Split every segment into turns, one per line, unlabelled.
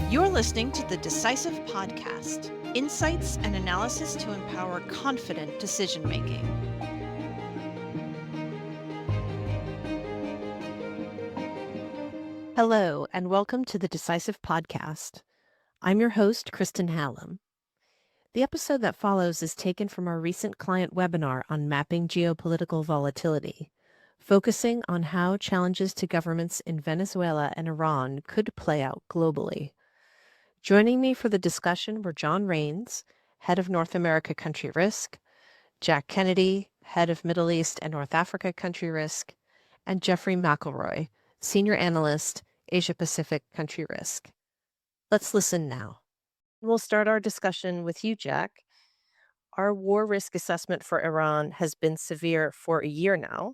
You're listening to the Decisive Podcast, insights and analysis to empower confident decision-making. Hello, and welcome to the Decisive Podcast. I'm your host, Kristen Hallam. The episode that follows is taken from our recent client webinar on mapping geopolitical volatility, focusing on how challenges to governments in Venezuela and Iran could play out globally. Joining me for the discussion were John Rains, Head of North America Country Risk, Jack Kennedy, Head of Middle East and North Africa Country Risk, and Jeffery McElroy, Senior Analyst, Asia Pacific Country Risk. Let's listen now. We'll start our discussion with you, Jack. Our war risk assessment for Iran has been severe for a year now.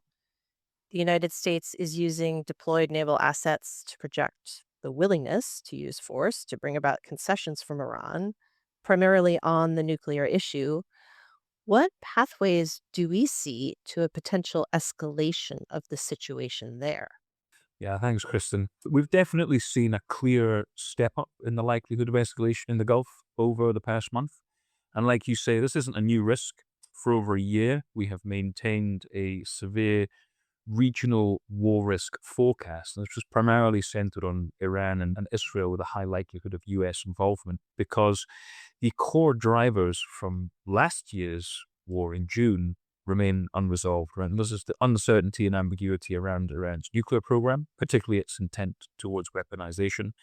The United States is using deployed naval assets to project the willingness to use force to bring about concessions from Iran, primarily on the nuclear issue. What pathways do we see to a potential escalation of the situation there?
Yeah, thanks, Kristen. We've definitely seen a clear step up in the likelihood of escalation in the Gulf over the past month. And like you say, this isn't a new risk. For over a year, we have maintained a severe regional war risk forecast, which was primarily centered on Iran and Israel with a high likelihood of US involvement, because the core drivers from last year's war in June remain unresolved. Right? And this is the uncertainty and ambiguity around Iran's nuclear program, particularly its intent towards weaponization,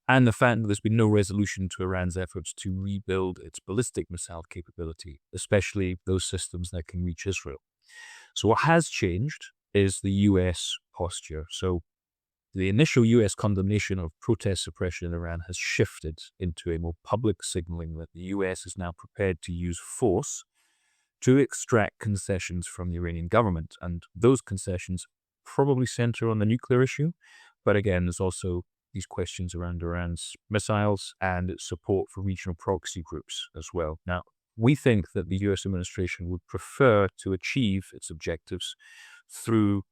and the fact that there's been no resolution to Iran's efforts to rebuild its ballistic missile capability, especially those systems that can reach Israel. So what has changed is the U.S. posture. So the initial U.S. condemnation of protest suppression in Iran has shifted into a more public signaling that the U.S. is now prepared to use force to extract concessions from the Iranian government. And those concessions probably center on the nuclear issue. But again, there's also these questions around Iran's missiles and its support for regional proxy groups as well. Now, we think that the U.S. administration would prefer to achieve its objectives through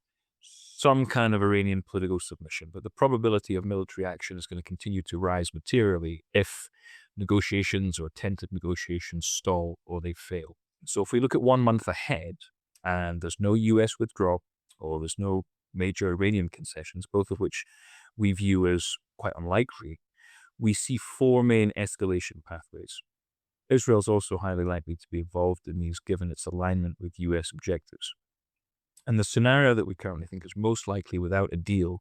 some kind of Iranian political submission, but the probability of military action is going to continue to rise materially if negotiations or attempted negotiations stall or they fail. So if we look at 1 month ahead and there's no U.S. withdrawal or there's no major Iranian concessions, both of which we view as quite unlikely, we see 4 main escalation pathways. Israel is also highly likely to be involved in these given its alignment with U.S. objectives. And the scenario that we currently think is most likely without a deal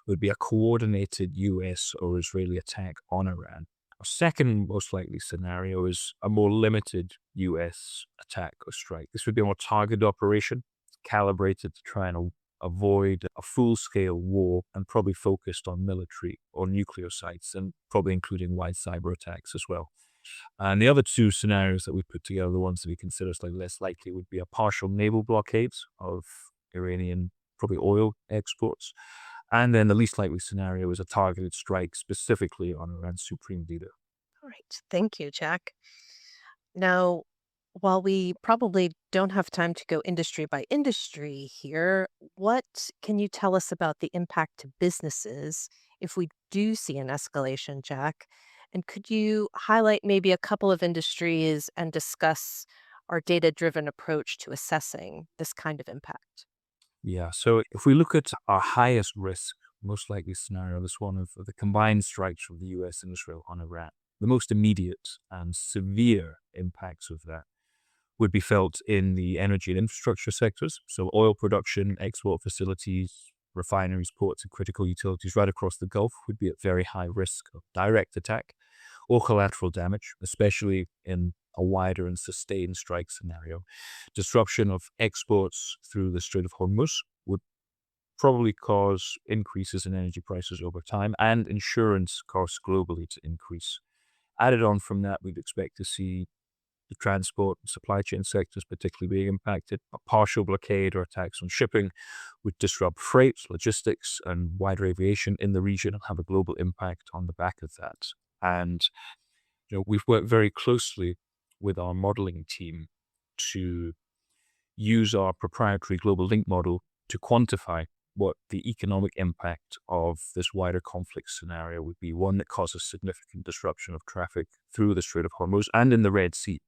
would be a coordinated U.S. or Israeli attack on Iran. A second most likely scenario is a more limited U.S. attack or strike. This would be a more targeted operation, calibrated to try and avoid a full-scale war and probably focused on military or nuclear sites and probably including wide cyber attacks as well. And the other 2 scenarios that we put together, the ones that we consider slightly less likely, would be a partial naval blockade of Iranian, probably oil exports. And then the least likely scenario is a targeted strike specifically on Iran's supreme leader.
All right. Thank you, Jack. Now, while we probably don't have time to go industry by industry here, what can you tell us about the impact to businesses if we do see an escalation, Jack? And could you highlight maybe a couple of industries and discuss our data-driven approach to assessing this kind of impact?
Yeah, so if we look at our highest risk, most likely scenario, this one of the combined strikes from the US and Israel on Iran, the most immediate and severe impacts of that would be felt in the energy and infrastructure sectors. So oil production, export facilities, refineries, ports, and critical utilities right across the Gulf would be at very high risk of direct attack or collateral damage, especially in a wider and sustained strike scenario. Disruption of exports through the Strait of Hormuz would probably cause increases in energy prices over time and insurance costs globally to increase. Added on from that, we'd expect to see the transport and supply chain sectors particularly being impacted. A partial blockade or attacks on shipping would disrupt freight, logistics, and wider aviation in the region and have a global impact on the back of that. And we've worked very closely with our modeling team to use our proprietary global link model to quantify what the economic impact of this wider conflict scenario would be, one that causes significant disruption of traffic through the Strait of Hormuz and in the Red Sea.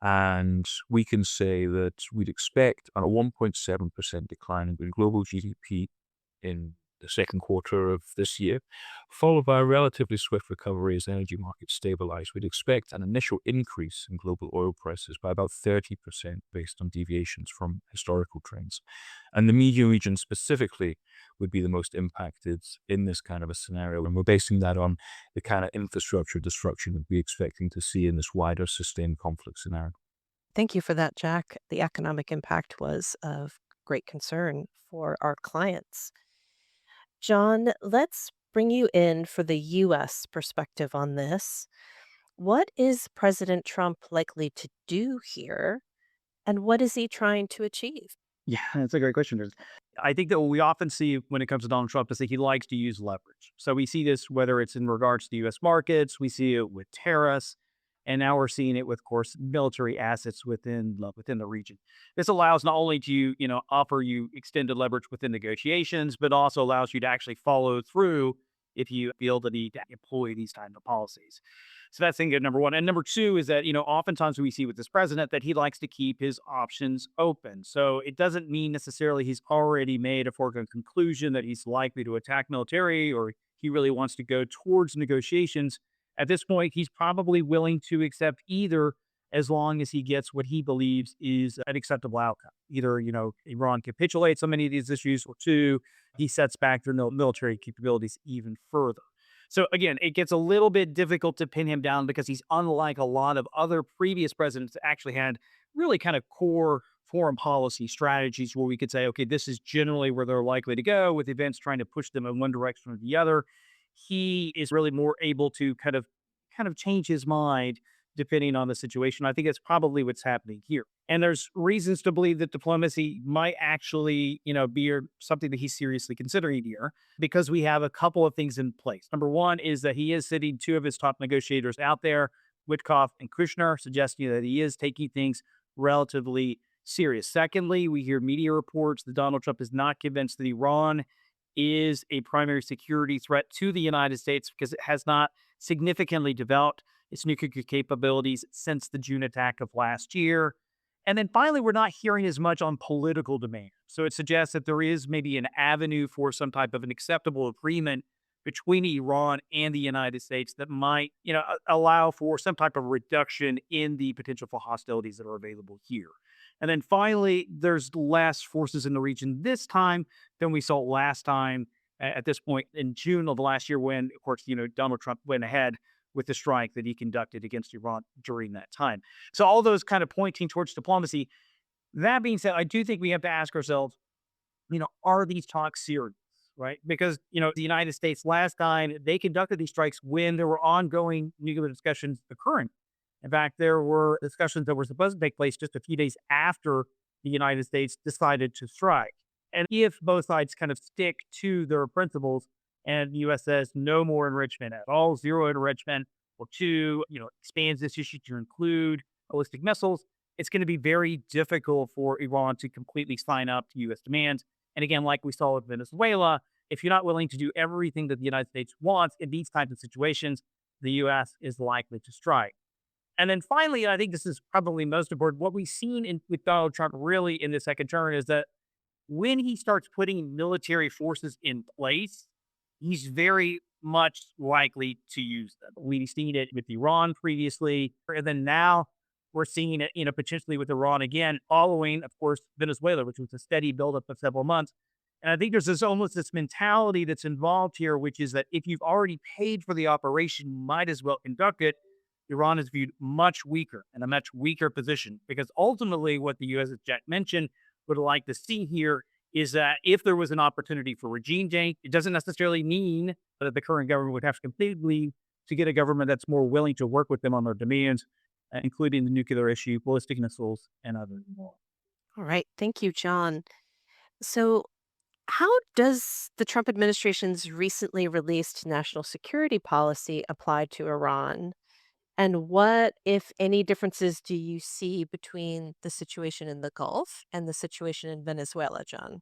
And we can say that we'd expect a 1.7% decline in global GDP in the second quarter of this year, followed by a relatively swift recovery as energy markets stabilize. We'd expect an initial increase in global oil prices by about 30% based on deviations from historical trends. And the media region specifically would be the most impacted in this kind of a scenario. And we're basing that on the kind of infrastructure destruction that we're expecting to see in this wider sustained conflict scenario.
Thank you for that, Jack. The economic impact was of great concern for our clients. John, let's bring you in for the U.S. perspective on this. What is President Trump likely to do here, and what is he trying to achieve?
Yeah, that's a great question. I think that what we often see when it comes to Donald Trump is that he likes to use leverage. So we see this whether it's in regards to U.S. markets, we see it with tariffs, and now we're seeing it with, of course, military assets within the region. This allows not only to offer you extended leverage within negotiations, but also allows you to actually follow through if you feel the need to employ these kinds of policies. So that's thing number one. And number two is that, oftentimes we see with this president that he likes to keep his options open. So it doesn't mean necessarily he's already made a foregone conclusion that he's likely to attack military or he really wants to go towards negotiations. At this point, he's probably willing to accept either as long as he gets what he believes is an acceptable outcome. Either, Iran capitulates on many of these issues, or two, he sets back their military capabilities even further. So again, it gets a little bit difficult to pin him down because he's unlike a lot of other previous presidents that actually had really kind of core foreign policy strategies where we could say, okay, this is generally where they're likely to go with events trying to push them in one direction or the other. He is really more able to kind of change his mind depending on the situation. I think that's probably what's happening here. And there's reasons to believe that diplomacy might actually, be something that he's seriously considering here because we have a couple of things in place. Number one is that he is sitting two of his top negotiators out there, Witkoff and Kushner, suggesting that he is taking things relatively serious. Secondly, we hear media reports that Donald Trump is not convinced that Iran is a primary security threat to the United States because it has not significantly developed its nuclear capabilities since the June attack of last year. And then finally, we're not hearing as much on political demand. So it suggests that there is maybe an avenue for some type of an acceptable agreement between Iran and the United States that might, allow for some type of reduction in the potential for hostilities that are available here. And then finally, there's less forces in the region this time than we saw last time at this point in June of last year when, of course, Donald Trump went ahead with the strike that he conducted against Iran during that time. So all those kind of pointing towards diplomacy. That being said, I do think we have to ask ourselves, are these talks serious? Right? Because, the United States last time they conducted these strikes when there were ongoing nuclear discussions occurring. In fact, there were discussions that were supposed to take place just a few days after the United States decided to strike. And if both sides kind of stick to their principles and the U.S. says no more enrichment at all, zero enrichment, or two, expands this issue to include ballistic missiles, it's going to be very difficult for Iran to completely sign up to U.S. demands. And again, like we saw with Venezuela, if you're not willing to do everything that the United States wants in these types of situations, the U.S. is likely to strike. And then finally, I think this is probably most important, what we've seen with Donald Trump really in the second term is that when he starts putting military forces in place, he's very much likely to use them. We've seen it with Iran previously, and then now we're seeing it, potentially with Iran again, following, of course, Venezuela, which was a steady buildup of several months. And I think there's almost this mentality that's involved here, which is that if you've already paid for the operation, you might as well conduct it. Iran is viewed much weaker in a much weaker position because ultimately what the U.S., as Jack mentioned, would like to see here is that if there was an opportunity for regime change, it doesn't necessarily mean that the current government would have to completely leave to get a government that's more willing to work with them on their demands, including the nuclear issue, ballistic missiles, and others more.
All right. Thank you, John. So, how does the Trump administration's recently released national security policy apply to Iran? And what, if any, differences do you see between the situation in the Gulf and the situation in Venezuela, John?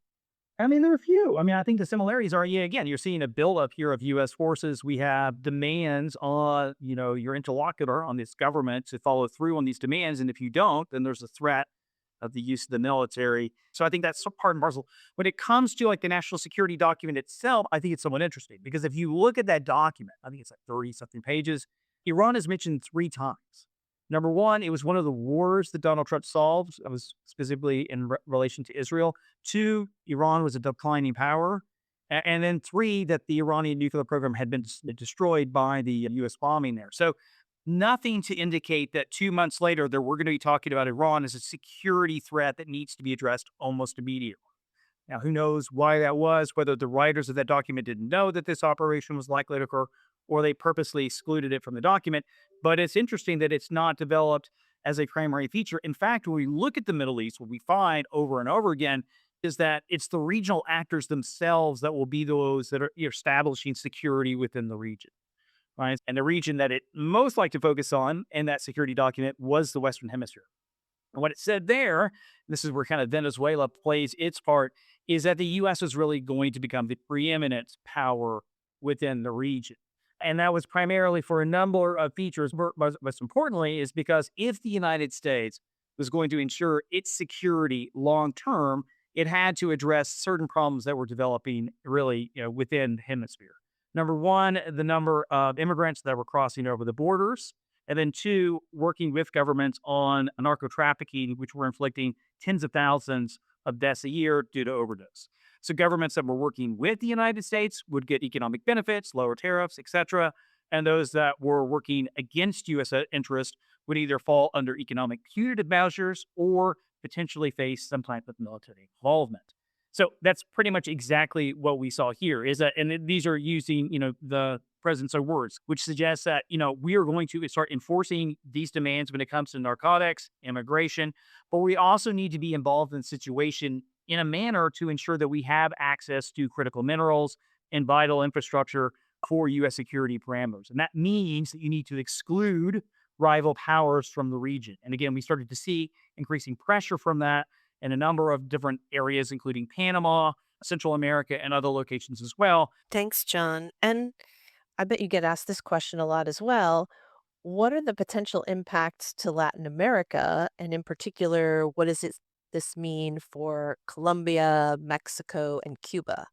I mean, there are a few. I mean, I think the similarities are, yeah, again, you're seeing a buildup here of U.S. forces. We have demands on, your interlocutor, on this government, to follow through on these demands. And if you don't, then there's a threat of the use of the military. So I think that's part and parcel. When it comes to like the national security document itself, I think it's somewhat interesting because if you look at that document, I think it's like 30 something pages, Iran is mentioned three times. Number one, it was one of the wars that Donald Trump solved. It was specifically in relation to Israel. Two, Iran was a declining power. And then three, that the Iranian nuclear program had been destroyed by the U.S. bombing there. So nothing to indicate that 2 months later that we're going to be talking about Iran as a security threat that needs to be addressed almost immediately. Now, who knows why that was, whether the writers of that document didn't know that this operation was likely to occur, or they purposely excluded it from the document. But it's interesting that it's not developed as a primary feature. In fact, when we look at the Middle East, what we find over and over again is that it's the regional actors themselves that will be those that are establishing security within the region. Right. And the region that it most like to focus on in that security document was the Western Hemisphere. And what it said there, this is where kind of Venezuela plays its part, is that the U.S. is really going to become the preeminent power within the region. And that was primarily for a number of features. Most importantly, is because if the United States was going to ensure its security long term, it had to address certain problems that were developing really within the hemisphere. Number one, the number of immigrants that were crossing over the borders. And then two, working with governments on narco trafficking, which were inflicting tens of thousands of deaths a year due to overdose. So governments that were working with the United States would get economic benefits, lower tariffs, etc. And those that were working against U.S. interest would either fall under economic punitive measures or potentially face some type of military involvement. So that's pretty much exactly what we saw here. Is that, and these are using the president's own words, which suggests that we are going to start enforcing these demands when it comes to narcotics, immigration, but we also need to be involved in the situation in a manner to ensure that we have access to critical minerals and vital infrastructure for U.S. security parameters. And that means that you need to exclude rival powers from the region. And again, we started to see increasing pressure from that in a number of different areas, including Panama, Central America, and other locations as well.
Thanks, John. And I bet you get asked this question a lot as well. What are the potential impacts to Latin America? And in particular, what does this mean for Colombia, Mexico, and Cuba?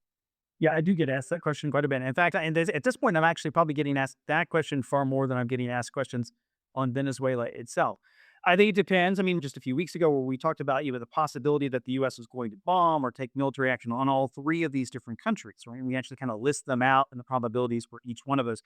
Yeah, I do get asked that question quite a bit. In fact, at this point, I'm actually probably getting asked that question far more than I'm getting asked questions on Venezuela itself. I think it depends. I mean, just a few weeks ago, where we talked about the possibility that the U.S. was going to bomb or take military action on all three of these different countries, right? And we actually kind of list them out and the probabilities for each one of those.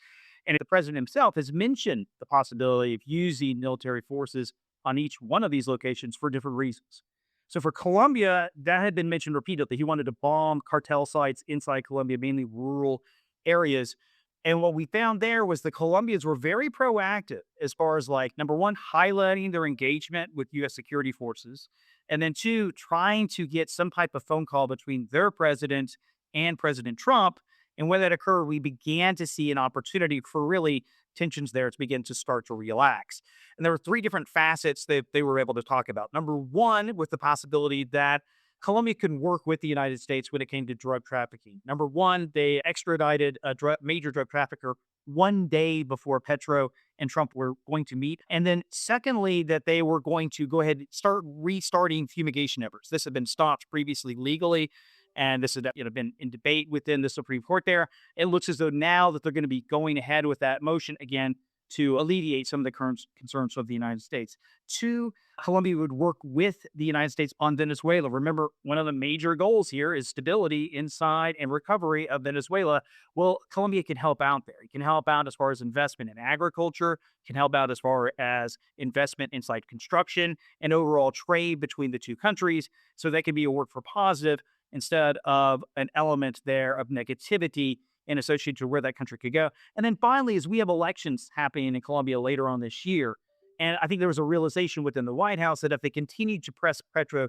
And the president himself has mentioned the possibility of using military forces on each one of these locations for different reasons. So for Colombia, that had been mentioned repeatedly. He wanted to bomb cartel sites inside Colombia, mainly rural areas. And what we found there was the Colombians were very proactive as far as like, number one, highlighting their engagement with U.S. security forces. And then two, trying to get some type of phone call between their president and President Trump. And when that occurred, we began to see an opportunity for really tensions there to begin to start to relax. And there were three different facets that they were able to talk about. Number one, with the possibility that Colombia could work with the United States when it came to drug trafficking. Number one, they extradited a major drug trafficker one day before Petro and Trump were going to meet. And then secondly, that they were going to go ahead and start restarting fumigation efforts. This had been stopped previously legally, and this had been in debate within the Supreme Court there. It looks as though now that they're going to be going ahead with that motion again to alleviate some of the current concerns of the United States. Two, Colombia would work with the United States on Venezuela. Remember, one of the major goals here is stability inside and recovery of Venezuela. Well, Colombia can help out there. It can help out as far as investment in agriculture, can help out as far as investment inside construction and overall trade between the two countries. So that can be a work for positive instead of an element there of negativity and associated to where that country could go. And then finally, as we have elections happening in Colombia later on this year, and I think there was a realization within the White House that if they continued to press Petro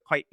quite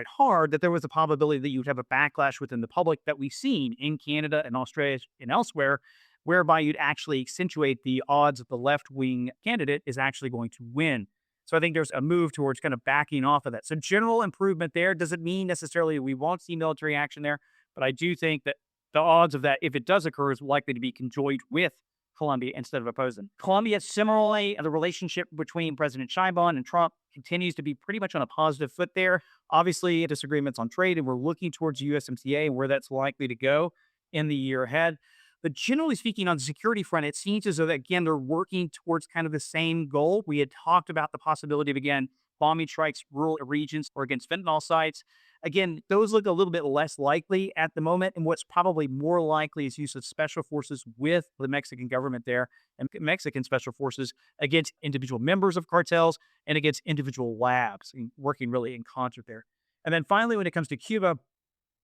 hard, that there was a probability that you would have a backlash within the public that we've seen in Canada and Australia and elsewhere, whereby you'd actually accentuate the odds that the left-wing candidate is actually going to win. So I think there's a move towards kind of backing off of that. So general improvement there doesn't mean necessarily we won't see military action there, but I do think that the odds of that, if it does occur, is likely to be conjoined with Colombia instead of opposing. Colombia, similarly, the relationship between President Sheinbaum and Trump continues to be pretty much on a positive foot there. Obviously, disagreements on trade, and we're looking towards USMCA and where that's likely to go in the year ahead. But generally speaking, on the security front, it seems as though, again, they're working towards kind of the same goal. We had talked about the possibility of, again, bombing strikes, rural regions, or against fentanyl sites. Again, those look a little bit less likely at the moment. And what's probably more likely is use of special forces with the Mexican government there and Mexican special forces against individual members of cartels and against individual labs, and working really in concert there. And then finally, when it comes to Cuba,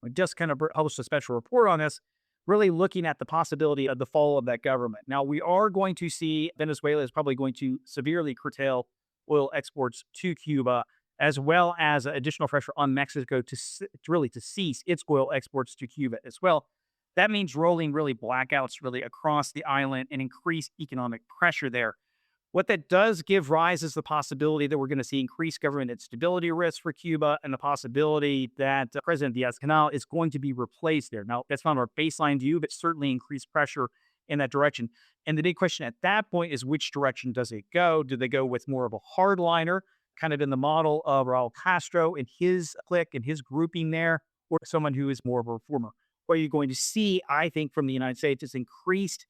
we just kind of published a special report on this, really looking at the possibility of the fall of that government. Now, we are going to see Venezuela is probably going to severely curtail oil exports to Cuba, as well as additional pressure on Mexico to really to cease its oil exports to Cuba as well. That means rolling really blackouts really across the island and increased economic pressure there. What that does give rise is the possibility that we're going to see increased government instability risks for Cuba and the possibility that President Diaz-Canel is going to be replaced there. Now, that's not our baseline view, but certainly increased pressure in that direction. And the big question at that point is, which direction does it go? Do they go with more of a hardliner, kind of in the model of Raul Castro and his clique and his grouping there, or someone who is more of a reformer? What you're going to see, I think, from the United States is increased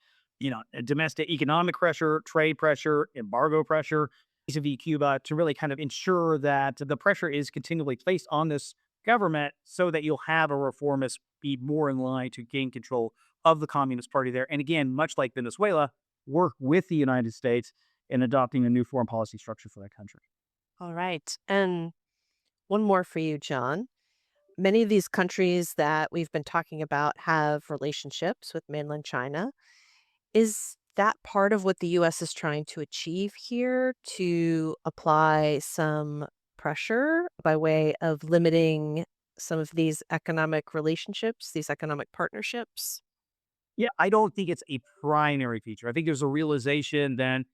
domestic economic pressure, trade pressure, embargo pressure vis-a-vis Cuba to really kind of ensure that the pressure is continually placed on this government so that you'll have a reformist be more in line to gain control of the Communist Party there. And again, much like Venezuela, work with the United States in adopting a new foreign policy structure for that country.
All right. And one more for you, John. Many of these countries that we've been talking about have relationships with mainland China. Is that part of what the US is trying to achieve here, to apply some pressure by way of limiting some of these economic relationships, these economic partnerships?
Yeah, I don't think it's a primary feature. I think there's a realization then,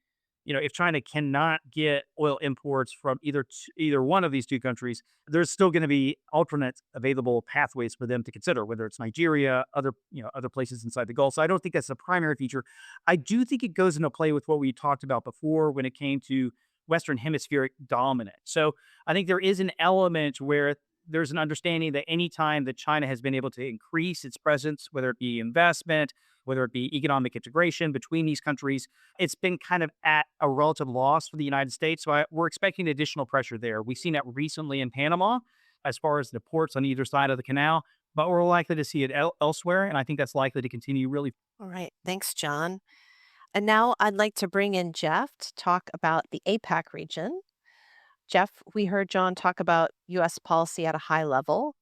if China cannot get oil imports from either one of these two countries, there's still going to be alternate available pathways for them to consider, whether it's Nigeria, other places inside the Gulf. So I don't think that's a primary feature. I do think it goes into play with what we talked about before when it came to Western hemispheric dominance. So I think there is an element where there's an understanding that anytime that China has been able to increase its presence, whether it be investment, whether it be economic integration between these countries, it's been kind of at a relative loss for the United States. So we're expecting additional pressure there. We've seen that recently in Panama as far as the ports on either side of the canal, but we're likely to see it elsewhere. And I think that's likely to continue really.
All right. Thanks, John. And now I'd like to bring in Jeff to talk about the APAC region. Jeff, we heard John talk about US policy at a high level.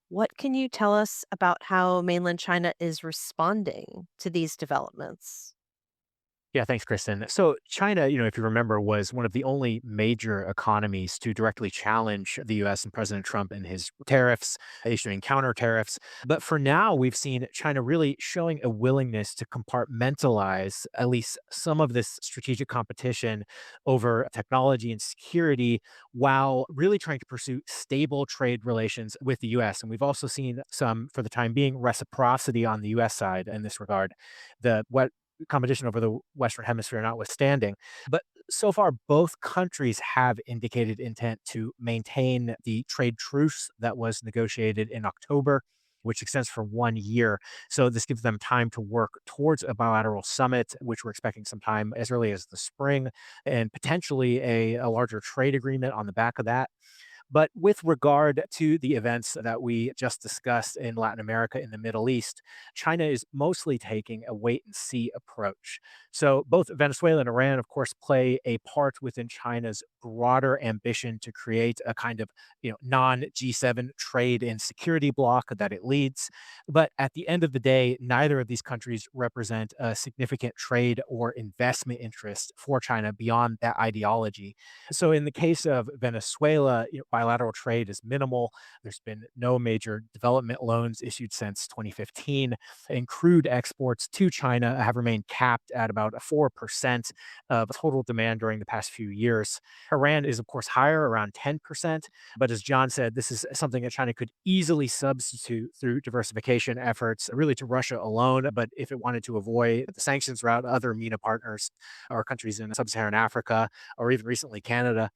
What can you tell us about how mainland China is responding to these developments?
Yeah, thanks, Kristen. So China, if you remember, was one of the only major economies to directly challenge the US and President Trump and his tariffs, issuing counter tariffs. But for now, we've seen China really showing a willingness to compartmentalize at least some of this strategic competition over technology and security while really trying to pursue stable trade relations with the US. And we've also seen some, for the time being, reciprocity on the US side in this regard. What competition over the Western Hemisphere notwithstanding. But so far, both countries have indicated intent to maintain the trade truce that was negotiated in October, which extends for 1 year. So this gives them time to work towards a bilateral summit, which we're expecting sometime as early as the spring, and potentially a larger trade agreement on the back of that. But with regard to the events that we just discussed in Latin America, in the Middle East, China is mostly taking a wait and see approach. So both Venezuela and Iran, of course, play a part within China's broader ambition to create a kind of non G7 trade and security bloc that it leads. But at the end of the day, neither of these countries represent a significant trade or investment interest for China beyond that ideology. So in the case of Venezuela, bilateral trade is minimal. There's been no major development loans issued since 2015. And crude exports to China have remained capped at about 4% of total demand during the past few years. Iran is, of course, higher, around 10%. But as John said, this is something that China could easily substitute through diversification efforts, really to Russia alone. But if it wanted to avoid the sanctions route, other MENA partners or countries in sub Saharan Africa, or even recently Canada,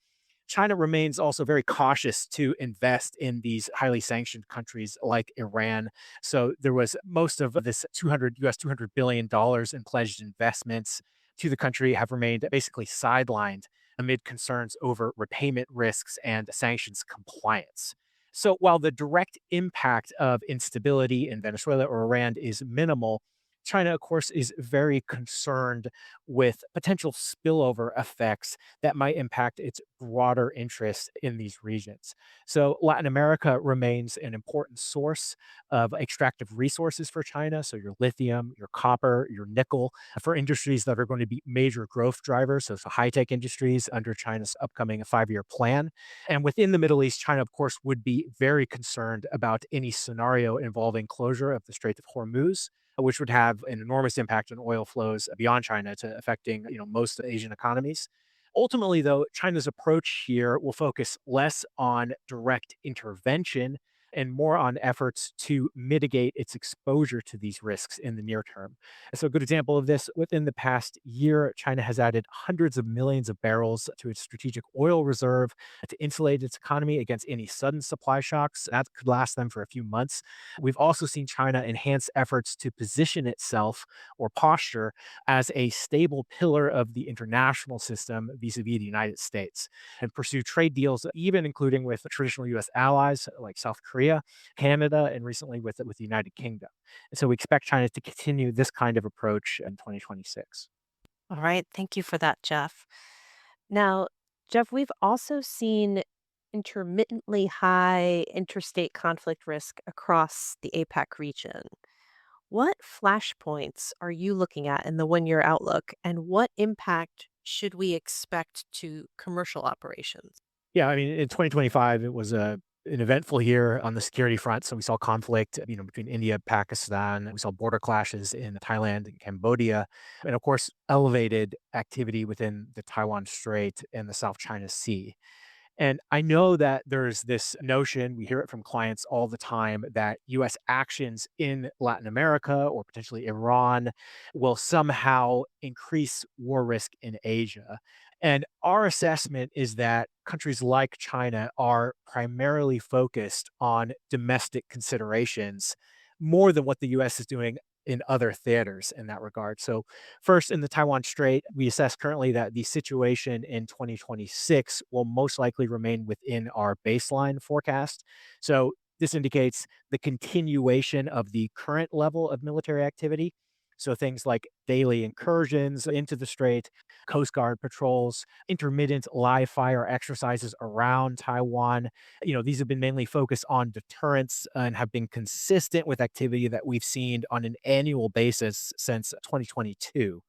China remains also very cautious to invest in these highly sanctioned countries like Iran. So there was most of this $200 billion in pledged investments to the country have remained basically sidelined amid concerns over repayment risks and sanctions compliance. So while the direct impact of instability in Venezuela or Iran is minimal, China, of course, is very concerned with potential spillover effects that might impact its broader interests in these regions. So, Latin America remains an important source of extractive resources for China. So, your lithium, your copper, your nickel, for industries that are going to be major growth drivers. So high tech industries under China's upcoming 5 year plan. And within the Middle East, China, of course, would be very concerned about any scenario involving closure of the Strait of Hormuz, which would have an enormous impact on oil flows beyond China to affecting, most Asian economies. Ultimately, though, China's approach here will focus less on direct intervention and more on efforts to mitigate its exposure to these risks in the near term. So, a good example of this, within the past year, China has added hundreds of millions of barrels to its strategic oil reserve to insulate its economy against any sudden supply shocks. That could last them for a few months. We've also seen China enhance efforts to position itself or posture as a stable pillar of the international system vis-a-vis the United States and pursue trade deals, even including with traditional US allies like South Korea, Canada, and recently with the United Kingdom. And so we expect China to continue this kind of approach in 2026.
All right. Thank you for that, Jeff. Now, Jeff, we've also seen intermittently high interstate conflict risk across the APAC region. What flashpoints are you looking at in the 1 year outlook, and what impact should we expect to commercial operations?
Yeah, I mean, in 2025, it was an eventful year on the security front. So we saw conflict, between India, Pakistan. We saw border clashes in Thailand and Cambodia, and of course, elevated activity within the Taiwan Strait and the South China Sea. And I know that there's this notion, we hear it from clients all the time, that US actions in Latin America or potentially Iran will somehow increase war risk in Asia. And our assessment is that countries like China are primarily focused on domestic considerations more than what the US is doing in other theaters in that regard. So, first, in the Taiwan Strait, we assess currently that the situation in 2026 will most likely remain within our baseline forecast. So, this indicates the continuation of the current level of military activity. So, things like daily incursions into the strait, Coast Guard patrols, intermittent live fire exercises around Taiwan. These have been mainly focused on deterrence and have been consistent with activity that we've seen on an annual basis since 2022.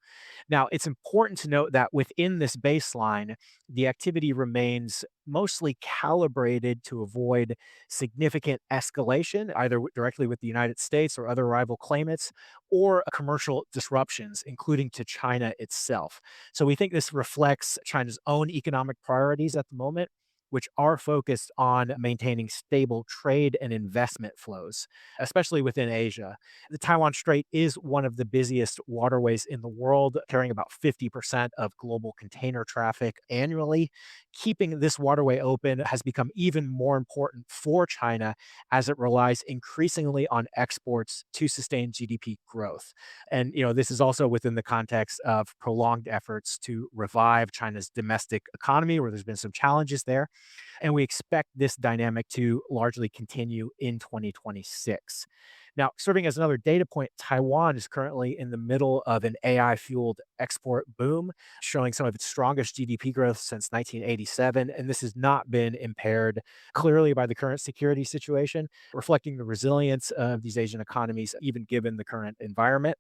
Now, it's important to note that within this baseline, the activity remains mostly calibrated to avoid significant escalation, either directly with the United States or other rival claimants, or commercial disruptions, including to China itself. So we think this reflects China's own economic priorities at the moment, which are focused on maintaining stable trade and investment flows, especially within Asia. The Taiwan Strait is one of the busiest waterways in the world, carrying about 50% of global container traffic annually. Keeping this waterway open has become even more important for China as it relies increasingly on exports to sustain GDP growth. And this is also within the context of prolonged efforts to revive China's domestic economy, where there's been some challenges there. And we expect this dynamic to largely continue in 2026. Now, serving as another data point, Taiwan is currently in the middle of an AI fueled export boom, showing some of its strongest GDP growth since 1987. And this has not been impaired clearly by the current security situation, reflecting the resilience of these Asian economies, even given the current environment.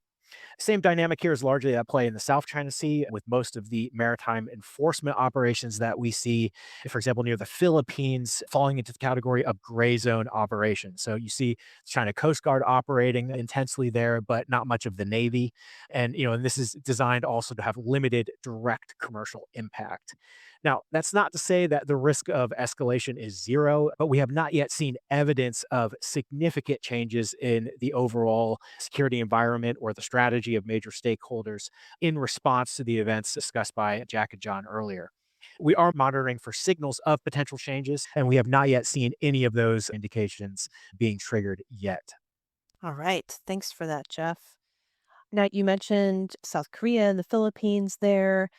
Same dynamic here is largely at play in the South China Sea, with most of the maritime enforcement operations that we see, for example, near the Philippines, falling into the category of gray zone operations. So you see China Coast Guard operating intensely there, but not much of the Navy. And this is designed also to have limited direct commercial impact. Now, that's not to say that the risk of escalation is zero, but we have not yet seen evidence of significant changes in the overall security environment or the strategy of major stakeholders in response to the events discussed by Jack and John earlier. We are monitoring for signals of potential changes, and we have not yet seen any of those indications being triggered yet.
All right. Thanks for that, Jeff. Now, you mentioned South Korea and the Philippines there.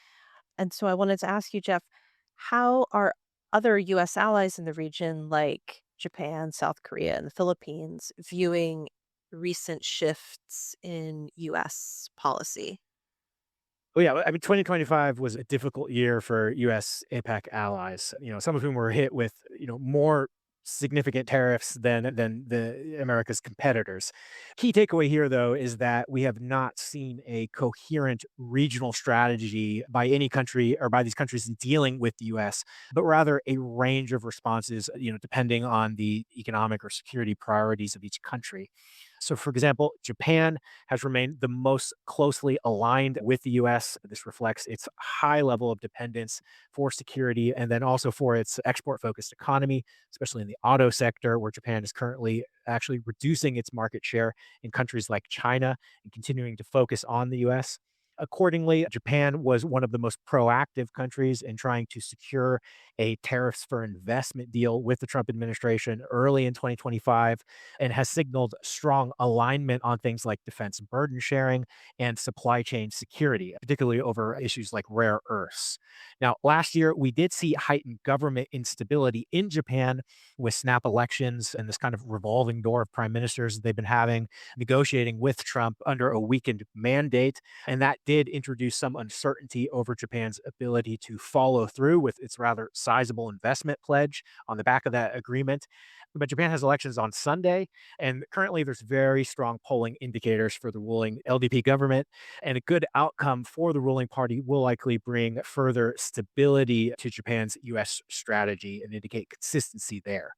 And so I wanted to ask you, Jeff, how are other US allies in the region, like Japan, South Korea, and the Philippines, viewing recent shifts in US policy?
Oh yeah, I mean, 2025 was a difficult year for U.S. APAC allies. Some of whom were hit with more significant tariffs than the America's competitors. Key takeaway here, though, is that we have not seen a coherent regional strategy by any country or by these countries in dealing with the U.S., but rather a range of responses, depending on the economic or security priorities of each country. So, for example, Japan has remained the most closely aligned with the US. This reflects its high level of dependence for security and then also for its export focused economy, especially in the auto sector, where Japan is currently actually reducing its market share in countries like China and continuing to focus on the US. Accordingly, Japan was one of the most proactive countries in trying to secure a tariffs for investment deal with the Trump administration early in 2025 and has signaled strong alignment on things like defense burden sharing and supply chain security, particularly over issues like rare earths. Now, last year, we did see heightened government instability in Japan with snap elections and this kind of revolving door of prime ministers they've been having negotiating with Trump under a weakened mandate. And that did introduce some uncertainty over Japan's ability to follow through with its rather sizable investment pledge on the back of that agreement. But Japan has elections on Sunday, and currently there's very strong polling indicators for the ruling LDP government. And a good outcome for the ruling party will likely bring further stability to Japan's US strategy and indicate consistency there.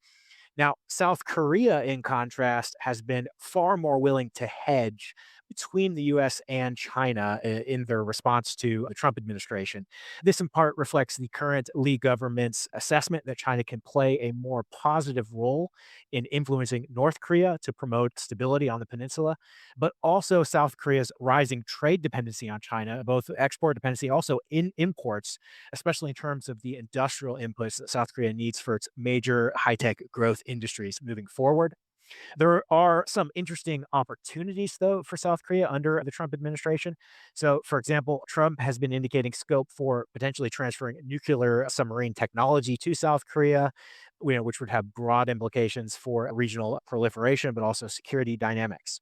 Now, South Korea, in contrast, has been far more willing to hedge between the US and China in their response to the Trump administration. This, in part, reflects the current Lee government's assessment that China can play a more positive role in influencing North Korea to promote stability on the peninsula, but also South Korea's rising trade dependency on China, both export dependency, also in imports, especially in terms of the industrial inputs that South Korea needs for its major high tech growth industries moving forward. There are some interesting opportunities, though, for South Korea under the Trump administration. So, for example, Trump has been indicating scope for potentially transferring nuclear submarine technology to South Korea, which would have broad implications for regional proliferation, but also security dynamics.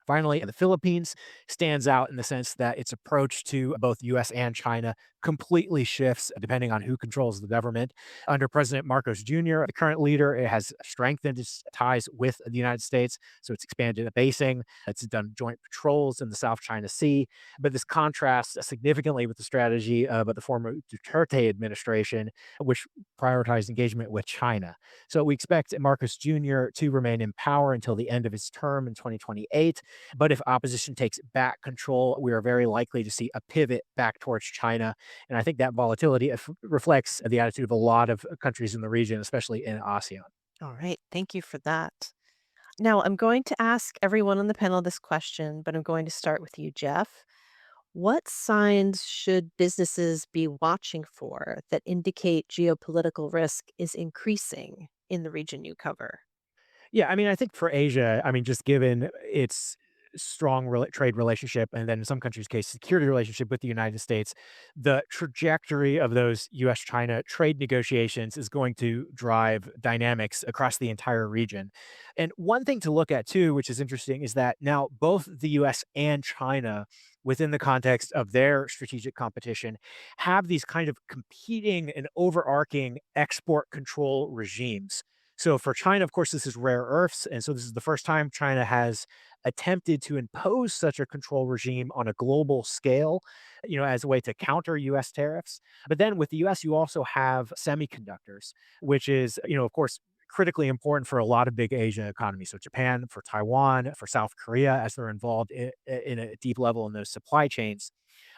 Finally, the Philippines stands out in the sense that its approach to both US and China completely shifts depending on who controls the government. Under President Marcos Jr., the current leader, it has strengthened its ties with the United States. So it's expanded the basing, it's done joint patrols in the South China Sea. But this contrasts significantly with the strategy of the former Duterte administration, which prioritized engagement with China. So we expect Marcos Jr. to remain in power until the end of his term in 2028. But if opposition takes back control, we are very likely to see a pivot back towards China. And I think that volatility reflects the attitude of a lot of countries in the region, especially in ASEAN.
All right. Thank you for that. Now, I'm going to ask everyone on the panel this question, but I'm going to start with you, Jeff. What signs should businesses be watching for that indicate geopolitical risk is increasing in the region you cover?
Yeah, I mean, I think for Asia, I mean, just given its strong trade relationship and then in some countries' case, security relationship with the United States, the trajectory of those US China trade negotiations is going to drive dynamics across the entire region. And one thing to look at too, which is interesting, is that now both the US and China, within the context of their strategic competition, have these kind of competing and overarching export control regimes. So for China, of course, this is rare earths. And so this is the first time China has attempted to impose such a control regime on a global scale, as a way to counter US tariffs. But then with the US, you also have semiconductors, which is, of course, critically important for a lot of big Asian economies. So Japan, for Taiwan, for South Korea, as they're involved in a deep level in those supply chains.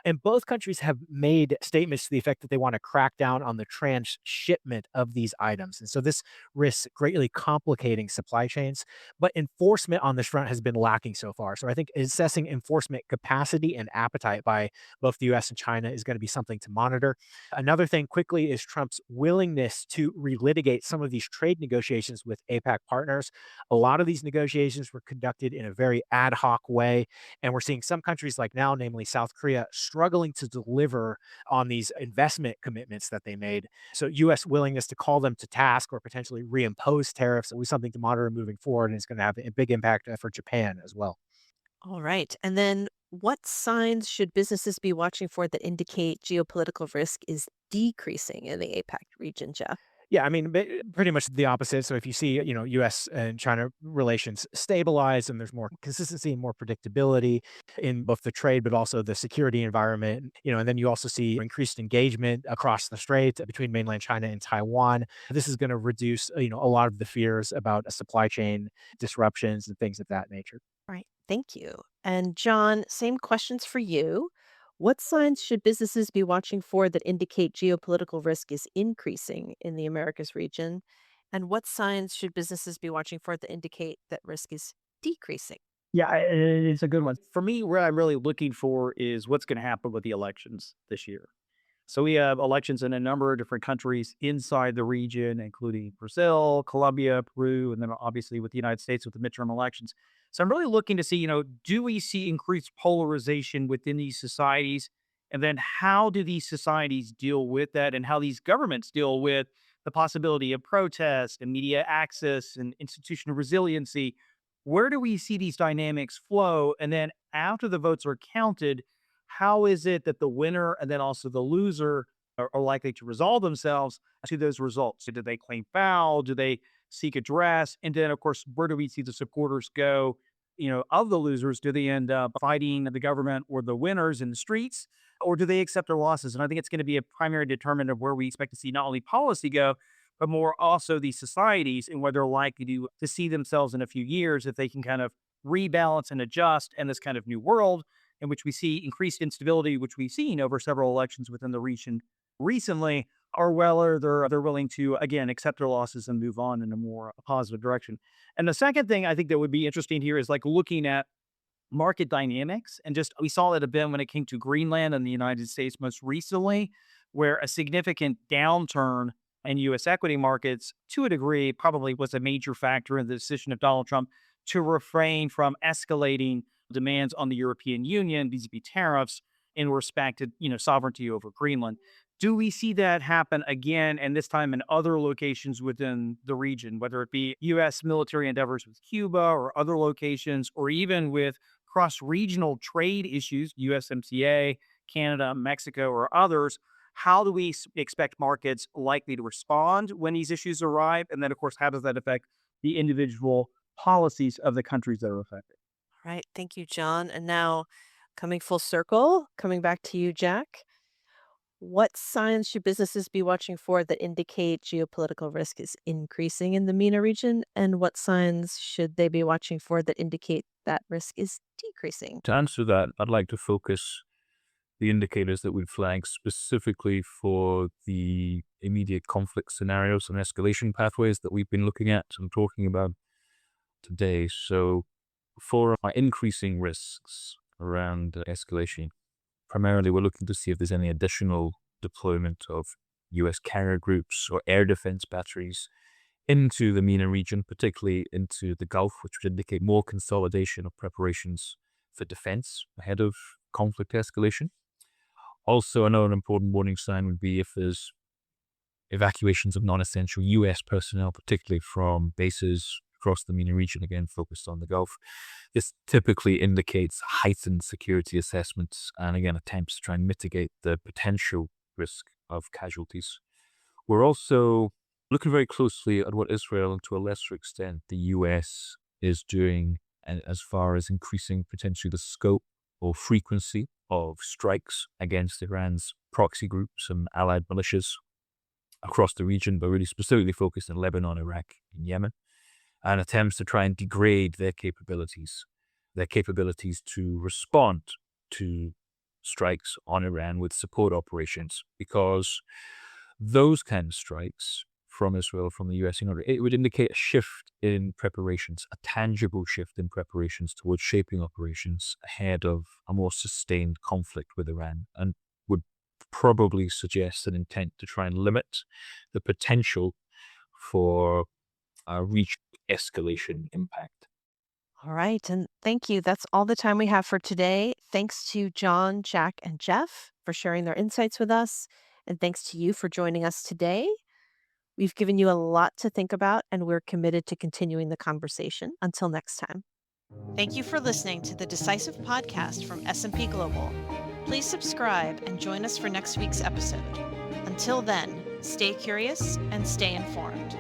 And both countries have made statements to the effect that they want to crack down on the transshipment of these items. And so this risks greatly complicating supply chains, but enforcement on this front has been lacking so far. So I think assessing enforcement capacity and appetite by both the US and China is going to be something to monitor. Another thing quickly is Trump's willingness to relitigate some of these trade negotiations with APAC partners. A lot of these negotiations were conducted in a very ad hoc way, and we're seeing some countries like now, namely South Korea, struggling to deliver on these investment commitments that they made. So US willingness to call them to task or potentially reimpose tariffs will be something to monitor moving forward, and it's going to have a big impact for Japan as well.
All right. And then what signs should businesses be watching for that indicate geopolitical risk is decreasing in the APAC region, Jeff?
Yeah, I mean, pretty much the opposite. So if you see, U.S. and China relations stabilize and there's more consistency and more predictability in both the trade, but also the security environment, and then you also see increased engagement across the strait between mainland China and Taiwan. This is going to reduce, a lot of the fears about supply chain disruptions and things of that nature.
Right. Thank you. And John, same questions for you. What signs should businesses be watching for that indicate geopolitical risk is increasing in the Americas region? And what signs should businesses be watching for that indicate that risk is decreasing?
Yeah, it's a good one. For me, what I'm really looking for is what's going to happen with the elections this year. So we have elections in a number of different countries inside the region, including Brazil, Colombia, Peru, and then obviously with the United States with the midterm elections. So I'm really looking to see, do we see increased polarization within these societies? And then how do these societies deal with that and how these governments deal with the possibility of protest and media access and institutional resiliency? Where do we see these dynamics flow? And then after the votes are counted, how is it that the winner and then also the loser are likely to resolve themselves to those results? So do they claim foul? Do they seek address? And then, of course, where do we see the supporters go, of the losers? Do they end up fighting the government or the winners in the streets? Or do they accept their losses? And I think it's going to be a primary determinant of where we expect to see not only policy go, but more also these societies and where they're likely to see themselves in a few years if they can kind of rebalance and adjust in this kind of new world in which we see increased instability, which we've seen over several elections within the region recently, or whether they're willing to again accept their losses and move on in a more positive direction. And the second thing I think that would be interesting here is like looking at market dynamics. And just we saw that a bit when it came to Greenland and the United States most recently, where a significant downturn in US equity markets, to a degree, probably was a major factor in the decision of Donald Trump to refrain from escalating demands on the European Union vis-a-vis tariffs in respect to, sovereignty over Greenland. Do we see that happen again, and this time in other locations within the region, whether it be U.S. military endeavors with Cuba or other locations, or even with cross-regional trade issues, USMCA, Canada, Mexico, or others? How do we expect markets likely to respond when these issues arrive? And then, of course, how does that affect the individual policies of the countries that are affected?
All right. Thank you, John. And now coming full circle, coming back to you, Jack. What signs should businesses be watching for that indicate geopolitical risk is increasing in the MENA region? And what signs should they be watching for that indicate that risk is decreasing?
To answer that, I'd like to focus the indicators that we'd flag specifically for the immediate conflict scenarios and escalation pathways that we've been looking at and talking about today. So for our increasing risks around escalation, primarily we're looking to see if there's any additional deployment of US carrier groups or air defense batteries into the MENA region, particularly into the Gulf, which would indicate more consolidation of preparations for defense ahead of conflict escalation. Also, another important warning sign would be if there's evacuations of non-essential US personnel, particularly from bases across the MENA region, again focused on the Gulf. This typically indicates heightened security assessments and, again, attempts to try and mitigate the potential risk of casualties. We're also looking very closely at what Israel, and to a lesser extent the US, is doing as far as increasing potentially the scope or frequency of strikes against Iran's proxy groups and allied militias across the region, but really specifically focused in Lebanon, Iraq, and Yemen, and attempts to try and degrade their capabilities to respond to strikes on Iran with support operations, because those kind of strikes from Israel, from the US, it would indicate a shift in preparations, a tangible shift in preparations towards shaping operations ahead of a more sustained conflict with Iran, and would probably suggest an intent to try and limit the potential for a reach escalation impact.
All right. And thank you. That's all the time we have for today. Thanks to John, Jack, and Jeff for sharing their insights with us. And thanks to you for joining us today. We've given you a lot to think about, and we're committed to continuing the conversation. Until next time. Thank you for listening to the Decisive Podcast from S&P Global. Please subscribe and join us for next week's episode. Until then, stay curious and stay informed.